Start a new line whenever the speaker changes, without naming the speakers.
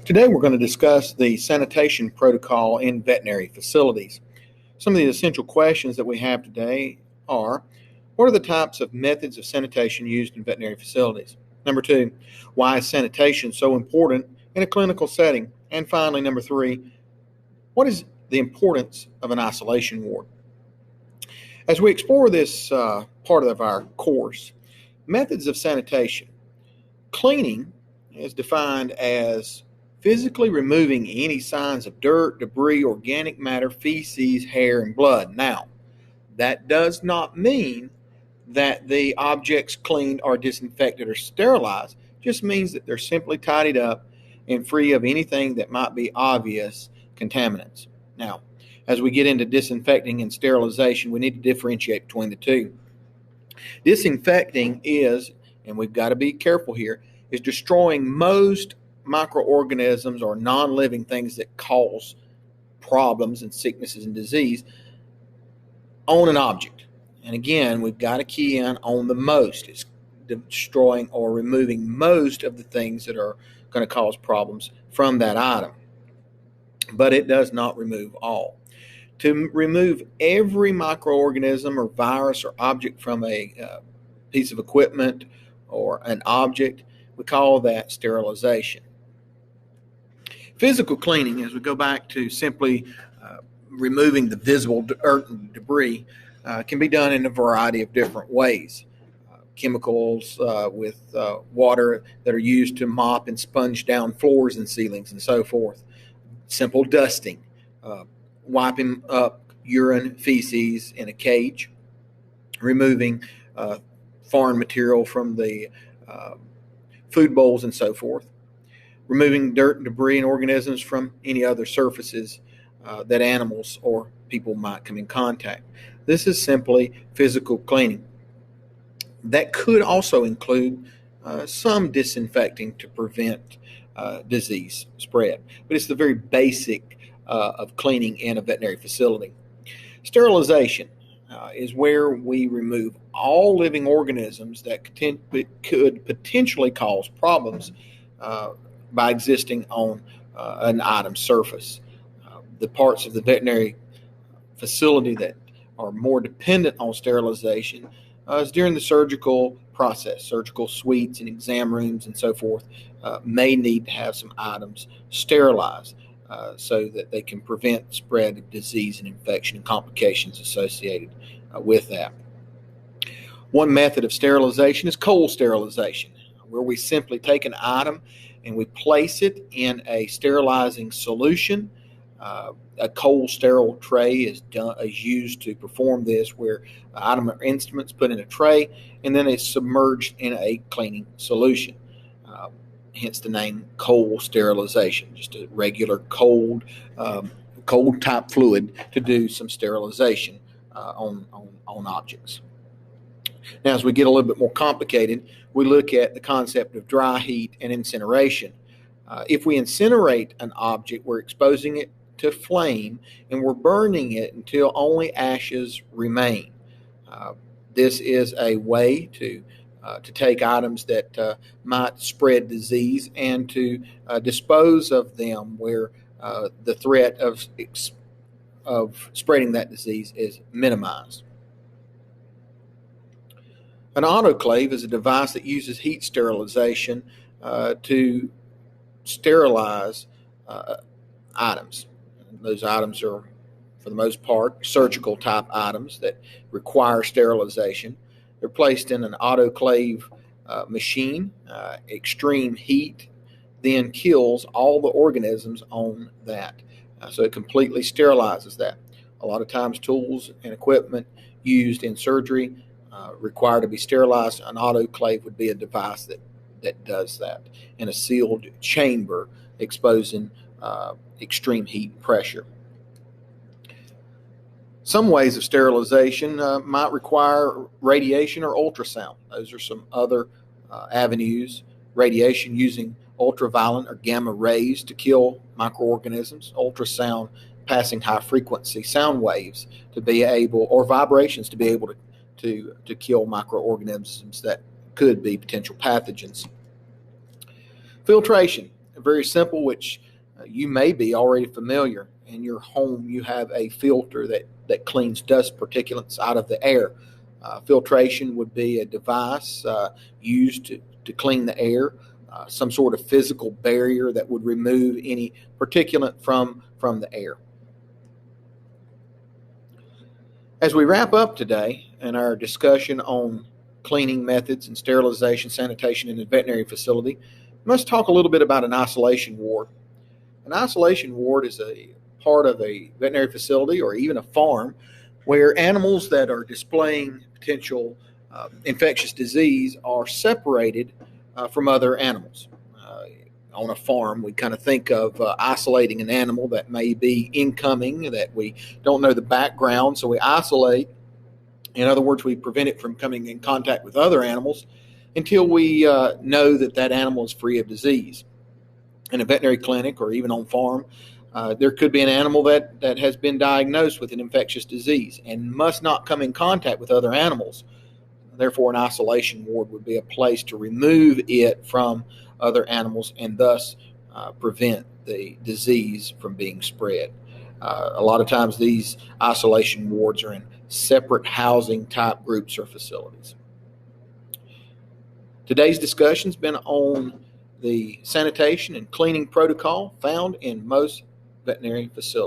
Today we're going to discuss the sanitation protocol in veterinary facilities. Some of the essential questions that we have today are, what are the types of methods of sanitation used in veterinary facilities? Number two, why is sanitation so important in a clinical setting? And finally, number three, what is the importance of an isolation ward? As we explore this part of our course, methods of sanitation, cleaning is defined as physically removing any signs of dirt, debris, organic matter, feces, hair, and blood. Now, that does not mean that the objects cleaned are disinfected or sterilized. It just means that they're simply tidied up and free of anything that might be obvious contaminants. Now, as we get into disinfecting and sterilization, we need to differentiate between the two. Disinfecting is, and we've got to be careful here, is destroying most microorganisms or non-living things that cause problems and sicknesses and disease on an object. And again, we've got to key in on the most. It's destroying or removing most of the things that are going to cause problems from that item. But it does not remove all. To remove every microorganism or virus or object from a piece of equipment or an object, we call that sterilization. Physical cleaning, as we go back to simply removing the visible dirt and debris, can be done in a variety of different ways. Chemicals with water that are used to mop and sponge down floors and ceilings and so forth. Simple dusting, wiping up urine, feces in a cage, removing foreign material from the food bowls and so forth, removing dirt and debris and organisms from any other surfaces that animals or people might come in contact. This is simply physical cleaning. That could also include some disinfecting to prevent disease spread, but it's the very basic of cleaning in a veterinary facility. Sterilization is where we remove all living organisms that could potentially cause problems by existing on an item's surface. The parts of the veterinary facility that are more dependent on sterilization is during the surgical process. Surgical suites and exam rooms and so forth may need to have some items sterilized so that they can prevent the spread of disease and infection and complications associated with that. One method of sterilization is cold sterilization, where we simply take an item and we place it in a sterilizing solution. A cold sterile tray is used to perform this, where item or instruments put in a tray and then it's submerged in a cleaning solution. Hence the name cold sterilization, just a regular cold type fluid to do some sterilization on objects. Now, as we get a little bit more complicated, we look at the concept of dry heat and incineration. If we incinerate an object, we're exposing it to flame and we're burning it until only ashes remain. This is a way to take items that might spread disease and to dispose of them where the threat of spreading that disease is minimized. An autoclave is a device that uses heat sterilization to sterilize items. Those items are, for the most part, surgical type items that require sterilization. They're placed in an autoclave machine. Extreme heat then kills all the organisms on that. So it completely sterilizes that. A lot of times tools and equipment used in surgery require to be sterilized. An autoclave would be a device that does that in a sealed chamber, exposing extreme heat and pressure. Some ways of sterilization might require radiation or ultrasound. Those are some other avenues. Radiation using ultraviolet or gamma rays to kill microorganisms. Ultrasound passing high frequency sound waves to be able, or vibrations to be able to kill microorganisms that could be potential pathogens. Filtration. very simple, which you may be already familiar. In your home, you have a filter that cleans dust particulates out of the air. Filtration would be a device used to clean the air, some sort of physical barrier that would remove any particulate from the air. As we wrap up today in our discussion on cleaning methods and sterilization, sanitation in a veterinary facility, let's talk a little bit about an isolation ward. An isolation ward is a part of a veterinary facility or even a farm where animals that are displaying potential infectious disease are separated from other animals. On a farm, we kind of think of isolating an animal that may be incoming, that we don't know the background, so we isolate. In other words, we prevent it from coming in contact with other animals until we know that that animal is free of disease. In a veterinary clinic or even on farm, there could be an animal that has been diagnosed with an infectious disease and must not come in contact with other animals. Therefore, an isolation ward would be a place to remove it from other animals and thus prevent the disease from being spread. A lot of times these isolation wards are in separate housing type groups or facilities. Today's discussion has been on the sanitation and cleaning protocol found in most veterinary facilities.